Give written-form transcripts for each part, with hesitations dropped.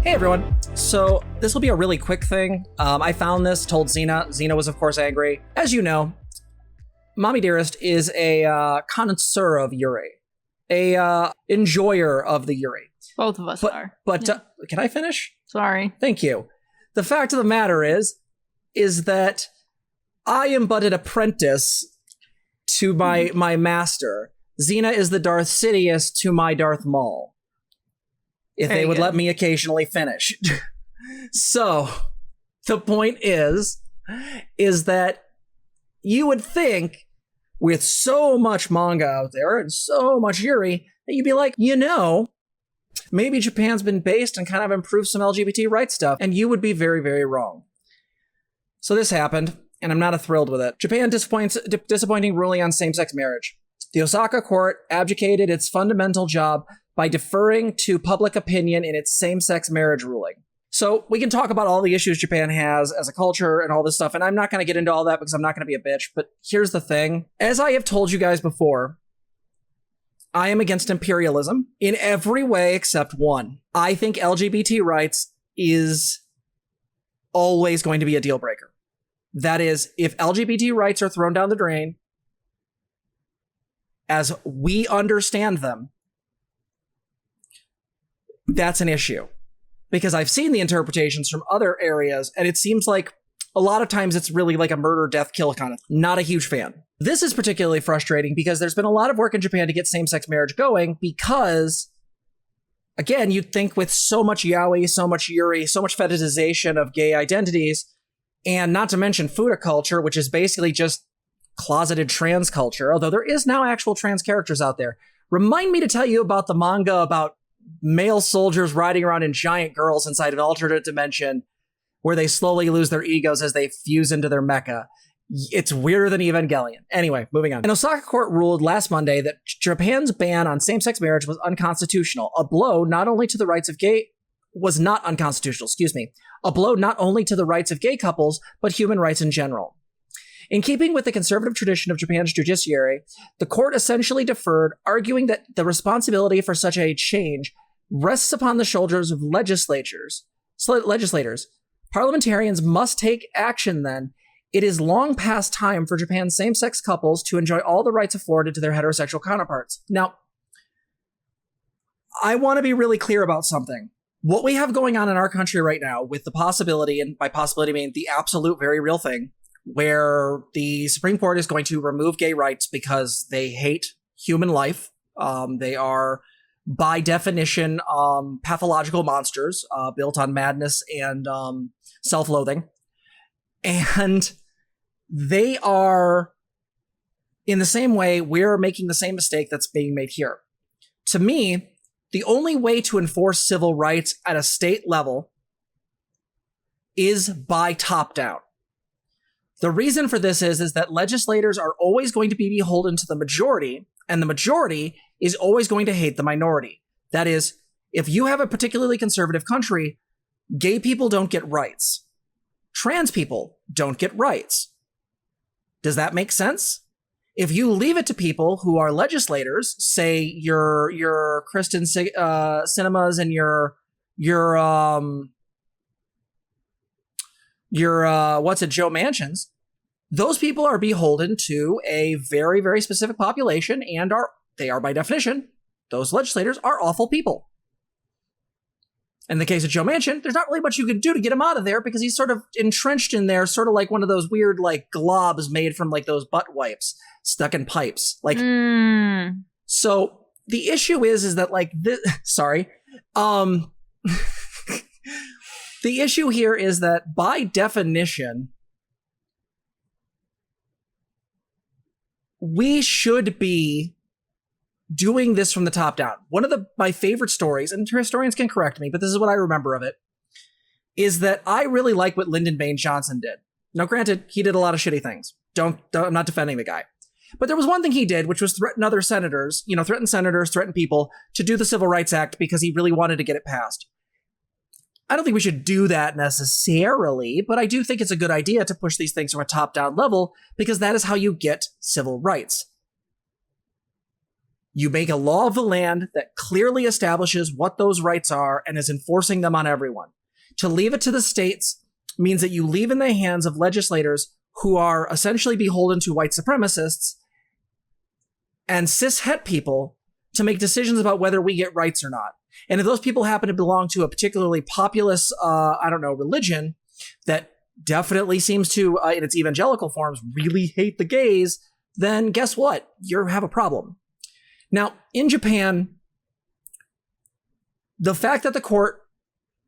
Hey everyone. So this will be a really quick thing. I found this, told Zena. Zena was of course angry. As you know, Mommy Dearest is a connoisseur of Yuri, a enjoyer of the Yuri. Both of us are. But can I finish? Sorry. Thank you. The fact of the matter is that I am but an apprentice to my master. Zena is the Darth Sidious to my Darth Maul. If they would let me occasionally finish. So, the point is that you would think with so much manga out there and so much Yuri that you'd be like, maybe Japan's been based and kind of improved some LGBT rights stuff, and you would be very, very wrong. So this happened, and I'm not thrilled with it. Japan disappointing ruling on same-sex marriage. The Osaka court abdicated its fundamental job by deferring to public opinion in its same-sex marriage ruling. So we can talk about all the issues Japan has as a culture and all this stuff, and I'm not going to get into all that because I'm not going to be a bitch, but here's the thing. As I have told you guys before, I am against imperialism in every way except one. I think LGBT rights is always going to be a deal breaker. That is, if LGBT rights are thrown down the drain, as we understand them, that's an issue. Because I've seen the interpretations from other areas, and it seems like a lot of times it's really like a murder, death, kill kind of. Not a huge fan. This is particularly frustrating because there's been a lot of work in Japan to get same-sex marriage going because, again, you'd think with so much yaoi, so much yuri, so much fetishization of gay identities, and not to mention Fuda culture, which is basically just closeted trans culture, although there is now actual trans characters out there. Remind me to tell you about the manga about male soldiers riding around in giant girls inside an alternate dimension where they slowly lose their egos as they fuse into their mecha. It's weirder than Evangelion. Anyway, moving on. An Osaka court ruled last Monday that Japan's ban on same-sex marriage was unconstitutional. A blow not only to the rights of gay was not unconstitutional, excuse me. A blow not only to the rights of gay couples, but human rights in general. In keeping with the conservative tradition of Japan's judiciary, the court essentially deferred, arguing that the responsibility for such a change rests upon the shoulders of legislators. Parliamentarians must take action then. It is long past time for Japan's same-sex couples to enjoy all the rights afforded to their heterosexual counterparts. Now, I want to be really clear about something. What we have going on in our country right now with the possibility, and by possibility I mean the absolute very real thing, where the Supreme Court is going to remove gay rights because they hate human life. They are, by definition, pathological monsters built on madness and self-loathing. And they are, in the same way, we're making the same mistake that's being made here. To me, the only way to enforce civil rights at a state level is by top-down. The reason for this is that legislators are always going to be beholden to the majority, and the majority is always going to hate the minority. That is, if you have a particularly conservative country, gay people don't get rights. Trans people don't get rights. Does that make sense? If you leave it to people who are legislators, say your Kristen Cinemas and your Joe Manchin's, those people are beholden to a very, very specific population and they are by definition, those legislators are awful people. In the case of Joe Manchin, there's not really much you can do to get him out of there because he's sort of entrenched in there, sort of like one of those weird like globs made from like those butt wipes stuck in pipes. Like, So the issue is that like this, sorry. The issue here is that by definition, we should be doing this from the top down. One of my favorite stories, and historians can correct me, but this is what I remember of it, is that I really like what Lyndon Baines Johnson did. Now, granted, he did a lot of shitty things. I'm not defending the guy. But there was one thing he did, which was threaten other senators, threaten people to do the Civil Rights Act because he really wanted to get it passed. I don't think we should do that necessarily, but I do think it's a good idea to push these things from a top-down level because that is how you get civil rights. You make a law of the land that clearly establishes what those rights are and is enforcing them on everyone. To leave it to the states means that you leave in the hands of legislators who are essentially beholden to white supremacists and cis-het people to make decisions about whether we get rights or not. And if those people happen to belong to a particularly populous, religion that definitely seems to, in its evangelical forms, really hate the gays, then guess what? You have a problem. Now, in Japan, the fact that the court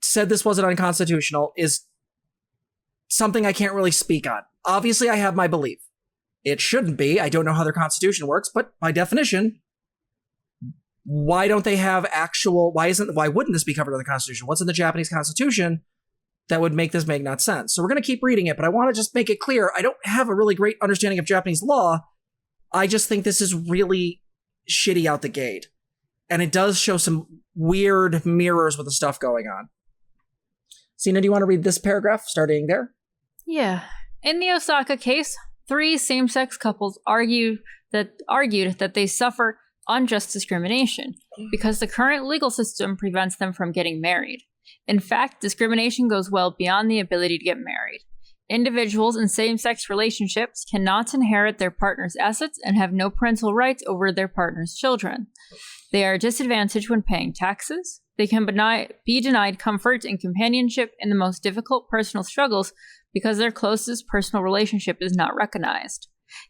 said this wasn't unconstitutional is something I can't really speak on. Obviously, I have my belief. It shouldn't be. I don't know how their constitution works, but by definition, why don't they have why wouldn't this be covered in the Constitution? What's in the Japanese Constitution that would make this make not sense? So we're going to keep reading it, but I want to just make it clear. I don't have a really great understanding of Japanese law. I just think this is really shitty out the gate. And it does show some weird mirrors with the stuff going on. Zena, do you want to read this paragraph starting there? Yeah. In the Osaka case, 3 same-sex couples argued that they suffer unjust discrimination because the current legal system prevents them from getting married. In fact, discrimination goes well beyond the ability to get married. Individuals in same-sex relationships cannot inherit their partner's assets and have no parental rights over their partner's children. They are disadvantaged when paying taxes. They can be denied comfort and companionship in the most difficult personal struggles because their closest personal relationship is not recognized.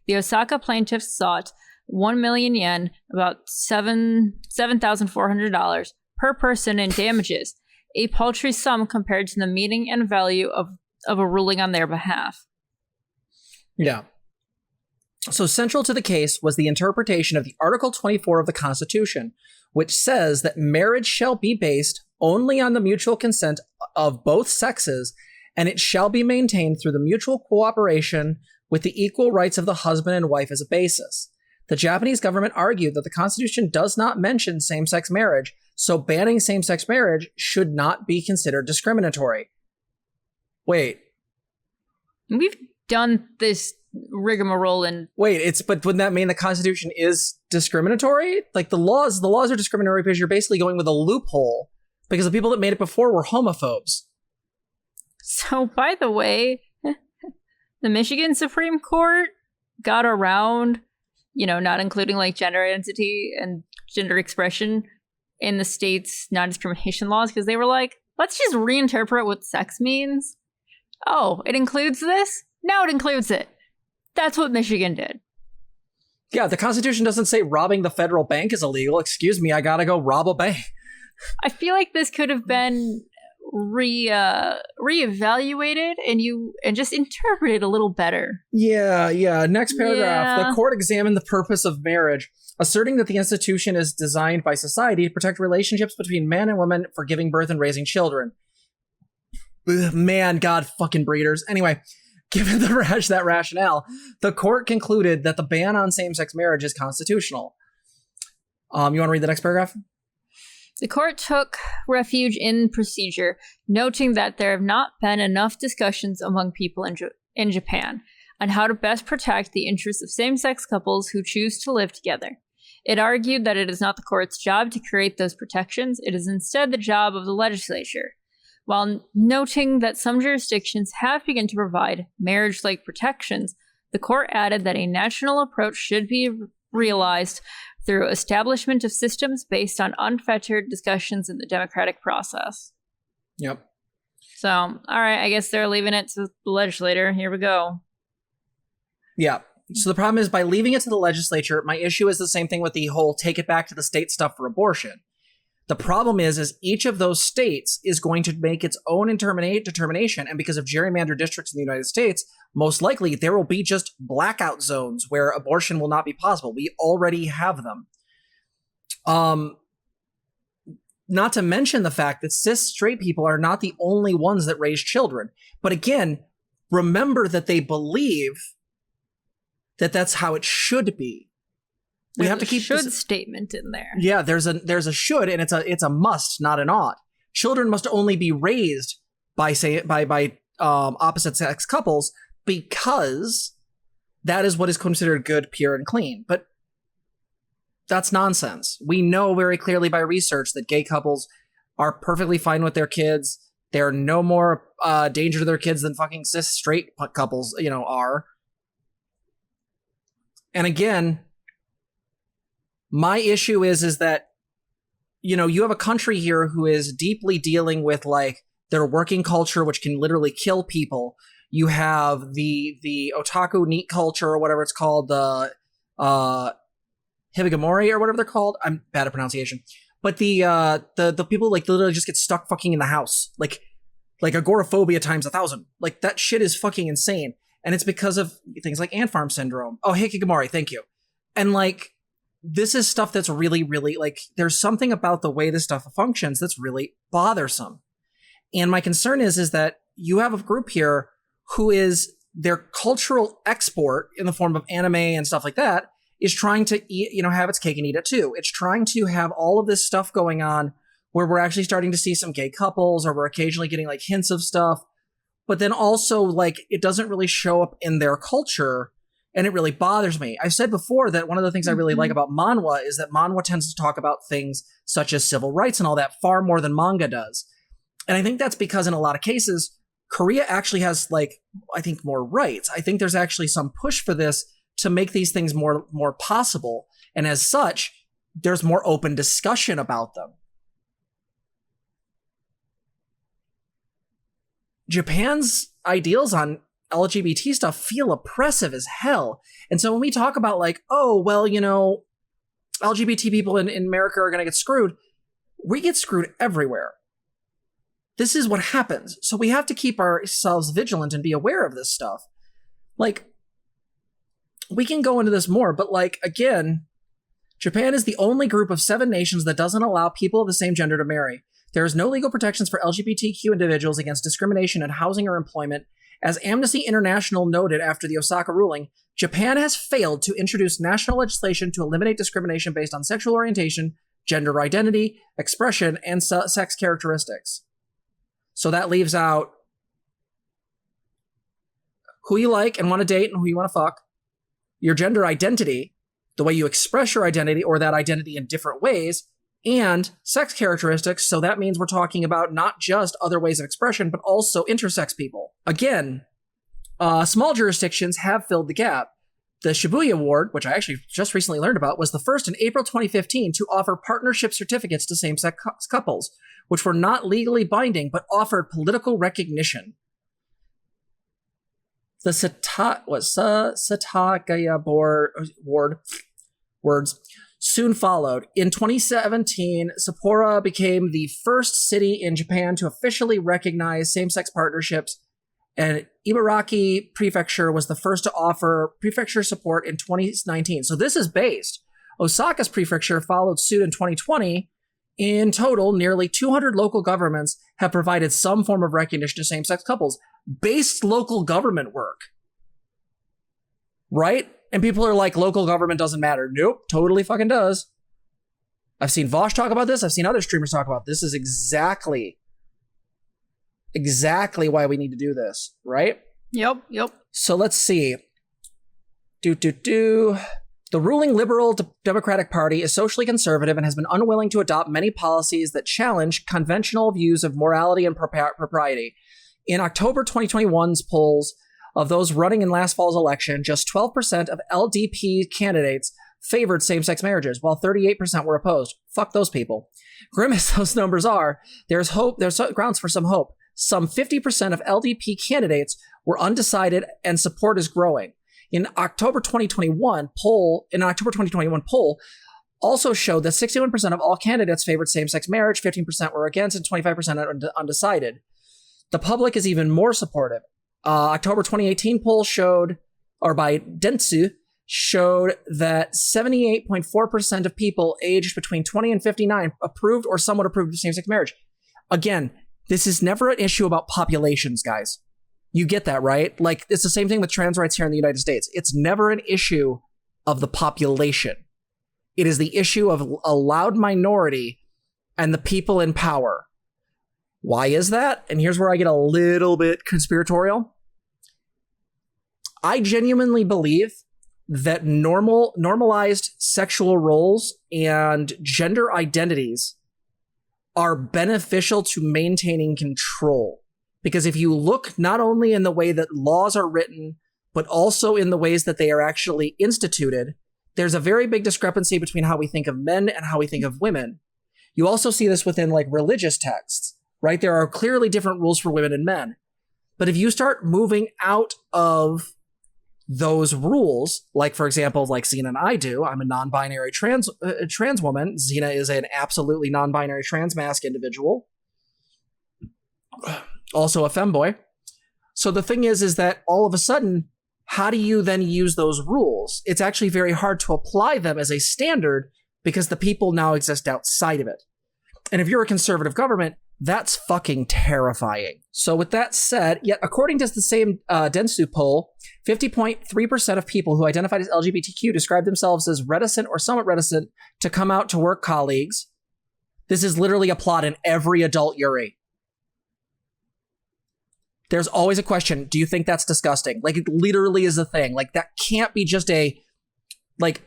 The Osaka plaintiffs sought 1 million yen, about $7,400 per person in damages, a paltry sum compared to the meaning and value of a ruling on their behalf. Yeah. So central to the case was the interpretation of the Article 24 of the Constitution, which says that marriage shall be based only on the mutual consent of both sexes, and it shall be maintained through the mutual cooperation with the equal rights of the husband and wife as a basis. The Japanese government argued that the Constitution does not mention same-sex marriage, so banning same-sex marriage should not be considered discriminatory. Wait. We've done this rigmarole and... But wouldn't that mean the Constitution is discriminatory? Like the laws are discriminatory because you're basically going with a loophole because the people that made it before were homophobes. So, by the way, the Michigan Supreme Court got around, not including like gender identity and gender expression in the state's non-discrimination laws because they were like, let's just reinterpret what sex means. Oh, it includes this? Now it includes it. That's what Michigan did. Yeah, the Constitution doesn't say robbing the federal bank is illegal. Excuse me, I gotta go rob a bank. I feel like this could have been reevaluated and just interpreted a little better. Yeah. Next paragraph. Yeah. The court examined the purpose of marriage, asserting that the institution is designed by society to protect relationships between men and women for giving birth and raising children. Ugh, man, God, fucking breeders. Anyway, given that rationale, the court concluded that the ban on same-sex marriage is constitutional. You want to read the next paragraph? The court took refuge in procedure, noting that there have not been enough discussions among people in Japan on how to best protect the interests of same-sex couples who choose to live together. It argued that it is not the court's job to create those protections, it is instead the job of the legislature. While noting that some jurisdictions have begun to provide marriage-like protections, the court added that a national approach should be realized through establishment of systems based on unfettered discussions in the democratic process. Yep. So, all right, I guess they're leaving it to the legislator. Here we go. Yeah. So the problem is by leaving it to the legislature, my issue is the same thing with the whole take it back to the state stuff for abortion. The problem is each of those states is going to make its own determination. And because of gerrymandered districts in the United States, most likely there will be just blackout zones where abortion will not be possible. We already have them. Not to mention the fact that cis straight people are not the only ones that raise children. But again, remember that they believe that that's how it should be. We have to keep should statement in there. Yeah, there's a should, and it's a must, not an ought. Children must only be raised by opposite sex couples because that is what is considered good, pure, and clean. But That's nonsense. We know very clearly by research that gay couples are perfectly fine with their kids. They're no more danger to their kids than fucking cis straight couples, are. And again, my issue is that, you have a country here who is deeply dealing with like their working culture, which can literally kill people. You have the otaku neat culture or whatever it's called, the hibigamori or whatever they're called. I'm bad at pronunciation. But the people like literally just get stuck fucking in the house. Like agoraphobia times 1,000. Like that shit is fucking insane. And it's because of things like ant farm syndrome. Oh, hikigamori, thank you. And like, this is stuff that's really, really like, there's something about the way this stuff functions that's really bothersome. And my concern is that you have a group here who is their cultural export in the form of anime and stuff like that is trying to eat, have its cake and eat it too. It's trying to have all of this stuff going on where we're actually starting to see some gay couples, or we're occasionally getting like hints of stuff. But then also like it doesn't really show up in their culture, and it really bothers me. I've said before that one of the things I really like about manhwa is that manhwa tends to talk about things such as civil rights and all that far more than manga does. And I think that's because in a lot of cases, Korea actually has like, I think, more rights. I think there's actually some push for this to make these things more possible. And as such, there's more open discussion about them. Japan's ideals on LGBT stuff feel oppressive as hell. And so when we talk about like, oh, well, LGBT people in America are going to get screwed, we get screwed everywhere. This is what happens. So we have to keep ourselves vigilant and be aware of this stuff. Like, we can go into this more, but like, again, Japan is the only group of 7 nations that doesn't allow people of the same gender to marry. There is no legal protections for LGBTQ individuals against discrimination in housing or employment. As Amnesty International noted after the Osaka ruling, Japan has failed to introduce national legislation to eliminate discrimination based on sexual orientation, gender identity, expression, and sex characteristics. So that leaves out who you like and want to date and who you want to fuck, your gender identity, the way you express your identity or that identity in different ways, and sex characteristics. So that means we're talking about not just other ways of expression, but also intersex people. Again, small jurisdictions have filled the gap. The Shibuya Award, which I actually just recently learned about, was the first in April 2015 to offer partnership certificates to same-sex couples, which were not legally binding, but offered political recognition. The Satagaya Award words soon followed. In 2017, Sapporo became the first city in Japan to officially recognize same-sex partnerships, and Ibaraki Prefecture was the first to offer prefecture support in 2019. So this is based. Osaka's prefecture followed suit in 2020. In total, nearly 200 local governments have provided some form of recognition to same-sex couples. Based local government work. Right? And people are like, local government doesn't matter. Nope, totally fucking does. I've seen Vosh talk about this. I've seen other streamers talk about this. This is exactly why we need to do this, right? Yep. So let's see. The ruling Liberal Democratic Party is socially conservative and has been unwilling to adopt many policies that challenge conventional views of morality and propriety. In October 2021's polls of those running in last fall's election, just 12% of LDP candidates favored same-sex marriages, while 38% were opposed. Fuck those people. Grim as those numbers are, there's hope. There's grounds for some hope. Some 50% of LDP candidates were undecided, and support is growing. An October 2021 poll also showed that 61% of all candidates favored same-sex marriage, 15% were against, and 25% undecided. The public is even more supportive. October 2018 poll by Dentsu, showed that 78.4% of people aged between 20 and 59 approved or somewhat approved of same-sex marriage. Again, this is never an issue about populations, guys. You get that, right? Like, it's the same thing with trans rights here in the United States. It's never an issue of the population. It is the issue of a loud minority and the people in power. Why is that? And here's where I get a little bit conspiratorial. I genuinely believe that normalized sexual roles and gender identities are beneficial to maintaining control. Because if you look not only in the way that laws are written, but also in the ways that they are actually instituted, there's a very big discrepancy between how we think of men and how we think of women. You also see this within like religious texts, right? There are clearly different rules for women and men. But if you start moving out of those rules, like for example, like Zena and I do, I'm a non-binary trans woman. Zena is an absolutely non-binary trans-masc individual. Also a femboy. So the thing is that all of a sudden, how do you then use those rules? It's actually very hard to apply them as a standard because the people now exist outside of it. And if you're a conservative government, that's fucking terrifying. So with that said, yet according to the same Dentsu poll, 50.3% of people who identified as LGBTQ describe themselves as reticent or somewhat reticent to come out to work colleagues. This is literally a plot in every adult Yuri. There's always a question, do you think that's disgusting? Like, it literally is a thing. Like, that can't be just a, like,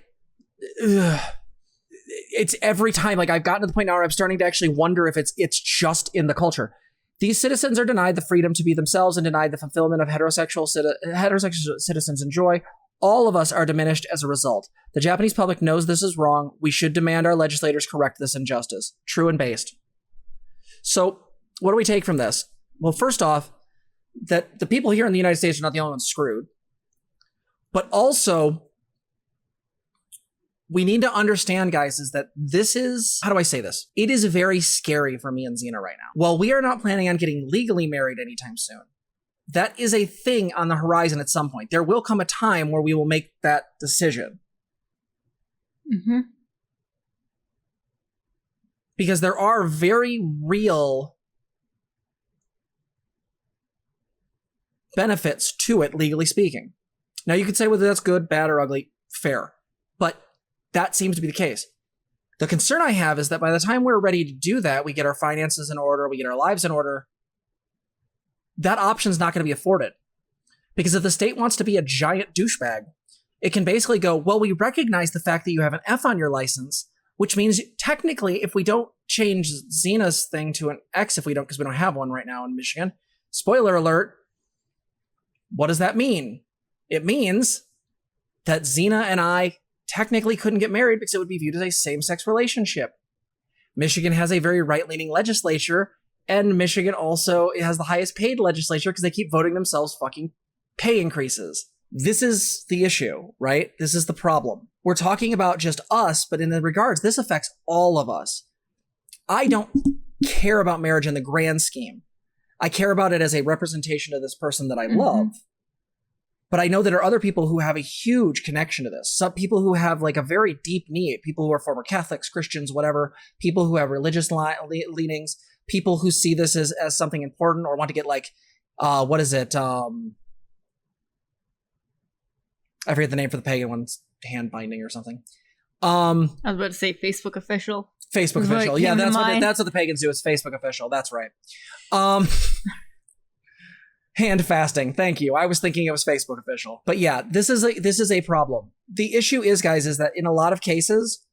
it's every time. Like, I've gotten to the point now where I'm starting to actually wonder if it's just in the culture. These citizens are denied the freedom to be themselves and denied the fulfillment of heterosexual citizens' enjoy. All of us are diminished as a result. The Japanese public knows this is wrong. We should demand our legislators correct this injustice. True and based. So, what do we take from this? Well, first off, that the people here in the United States are not the only ones screwed. But also, we need to understand, guys, is that this is, how do I say this? It is very scary for me and Zena right now. While we are not planning on getting legally married anytime soon, that is a thing on the horizon at some point. There will come a time where we will make that decision. Mm-hmm. Because there are very real benefits to it, legally speaking. Now, you could say whether that's good, bad, or ugly. Fair. But that seems to be the case. The concern I have is that by the time we're ready to do that, we get our finances in order, we get our lives in order, that option's not going to be afforded. Because if the state wants to be a giant douchebag, it can basically go, well, we recognize the fact that you have an F on your license, which means technically if we don't change Zena's thing to an X, if we don't, because we don't have one right now in Michigan, spoiler alert, what does that mean? It means that Zena and I technically couldn't get married because it would be viewed as a same-sex relationship. Michigan has a very right-leaning legislature, and Michigan also has the highest paid legislature because they keep voting themselves fucking pay increases. This is the issue, right? This is the problem. We're talking about just us, but in the regards, this affects all of us. I don't care about marriage in the grand scheme. I care about it as a representation of this person that I love. But I know there are other people who have a huge connection to this. Some people who have like a very deep need, people who are former Catholics, Christians, whatever, people who have religious leanings, people who see this as something important or want to get like, what is it? I forget the name for the pagan one's hand binding or something. I was about to say Facebook official. Facebook official. Yeah, that's what the pagans do. It's Facebook official. That's right. Hand fasting. Thank you. I was thinking it was Facebook official. But yeah, this is a problem. The issue is, guys, is that in a lot of cases,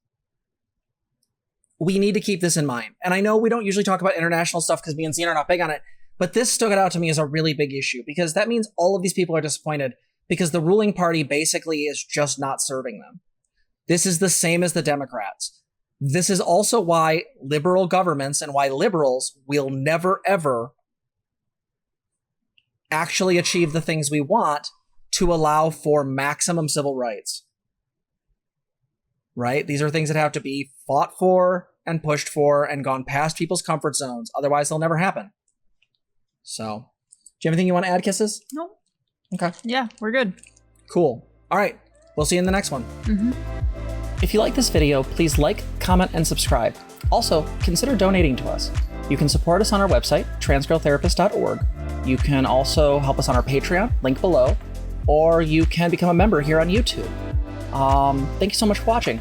we need to keep this in mind. And I know we don't usually talk about international stuff because me and Zena are not big on it, but this stuck out to me as a really big issue because that means all of these people are disappointed because the ruling party basically is just not serving them. This is the same as the Democrats. This is also why liberal governments and why liberals will never, ever actually achieve the things we want to allow for maximum civil rights. Right? These are things that have to be fought for and pushed for and gone past people's comfort zones. Otherwise, they'll never happen. So, do you have anything you want to add, Kisses? No. Okay. Yeah, we're good. Cool. All right. We'll see you in the next one. Mm-hmm. If you like this video, please like, comment, and subscribe. Also, consider donating to us. You can support us on our website, transgirltherapist.org. You can also help us on our Patreon, link below, or you can become a member here on YouTube. Thank you so much for watching.